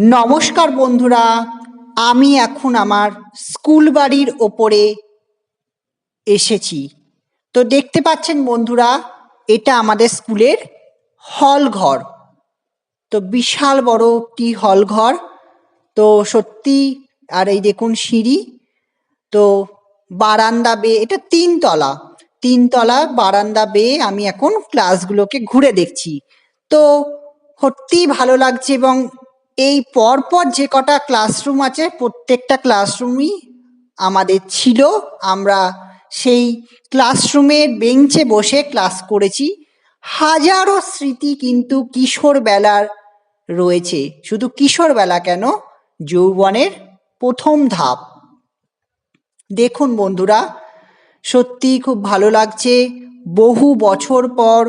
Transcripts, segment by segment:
নমস্কার বন্ধুরা, আমি এখন আমার স্কুল বাড়ির ওপরে এসেছি। তো দেখতে পাচ্ছেন বন্ধুরা, এটা আমাদের স্কুলের হল ঘর। তো বিশাল বড় একটি হল ঘর। তো সত্যি, আর এই দেখুন সিঁড়ি, তো বারান্দা বেয়ে, এটা তিনতলা বারান্দা বেয়ে আমি এখন ক্লাসগুলোকে ঘুরে দেখছি। তো সত্যিই ভালো লাগছে, এবং এই পরপর যে কটা ক্লাসরুম আছে প্রত্যেকটা ক্লাসরুমই আমাদের ছিল। আমরা সেই ক্লাসরুমের বেঞ্চে বসে ক্লাস করেছি। হাজারো স্মৃতি কিন্তু কিশোর বেলার রয়েছে। শুধু কিশোর বেলা কেন, যৌবনের প্রথম ধাপ। দেখুন বন্ধুরা, সত্যি খুব ভালো লাগছে বহু বছর পর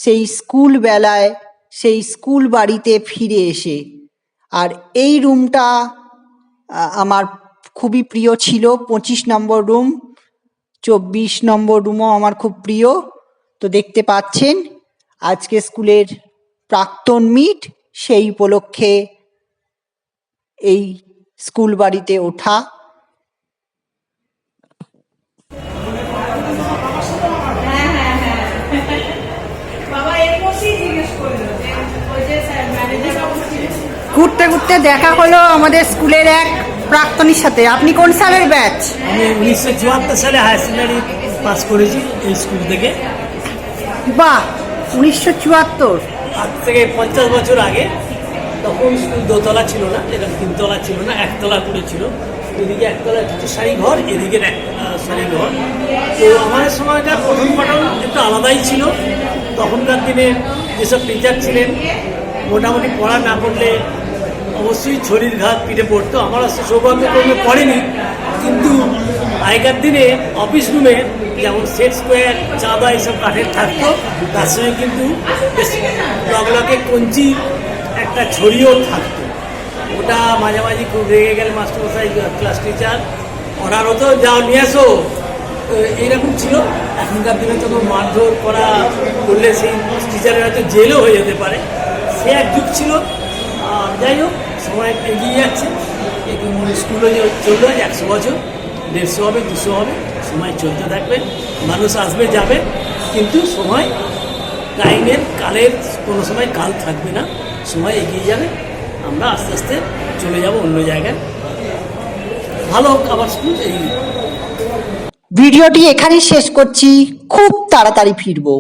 সেই স্কুল বেলায়, সেই স্কুল বাড়িতে ফিরে এসে। আর এই রুমটা আমার খুবই প্রিয় ছিল। 25 নম্বর রুম, 24 নম্বর রুমও আমার খুব প্রিয়। তো দেখতে পাচ্ছেন আজকে স্কুলের প্রাক্তন মিট, সেই উপলক্ষে এই স্কুল বাড়িতে ওঠা। ঘুরতে ঘুরতে দেখা হলো আমাদের স্কুলের এক প্রাক্তনীর সাথে। আপনি কোন সালের ব্যাচ? আমি 1974 সালে হায়ার সেকেন্ডারি পাস করেছি এই স্কুল থেকে। বাহ, 1974। আজ থেকে 50 বছর আগে। তখন স্কুল দোতলা ছিল না, এটা তিনতলা ছিল না, একতলা করে ছিল। এদিকে একতলা একটু সারি ঘর, এদিকে একতলা সারি ঘর। তো আমাদের সময়কার প্রথম পঠন একটু আলাদাই ছিল। তখনকার দিনে যেসব টিচার ছিলেন, মোটামুটি পড়া না পড়লে অবশ্যই শরীর ঘাত পিঠে পড়তো। আমার সৌভাগ্যক্রমে পড়েনি, কিন্তু আগেকার দিনে অফিস রুমে যেমন সেট স্কোয়ার, চাঁদা এইসব কাঠের থাকতো, তার সঙ্গে কিন্তু বেশ লগলগে কঞ্চি একটা ছড়িও থাকতো। ওটা মাঝে মাঝে খুব রেগে গেলে মাস্টারমশাই, ক্লাস টিচার অর্ডার হতো, যাও নিয়ে আসো। এইরকম ছিল। এখনকার দিনে তো মারধর করা করলে সেই টিচারের হয়তো জেলও হয়ে যেতে পারে। সে এক যুগ ছিল। যাই হোক, সময় এগিয়ে যাচ্ছে। স্কুলে চললো 100 বছর, 150 হবে, 200 হবে, সময় চলতে থাকবে। মানুষ আসবে যাবে, কিন্তু সময় কালের কোনো সময় কাল থাকবে না। সময় এগিয়ে যাবে, আমরা আস্তে আস্তে চলে যাব অন্য জায়গায়। ভালো আবার স্কুল। এই ভিডিওটি এখানেই শেষ করছি, খুব তাড়াতাড়ি ফিরবো।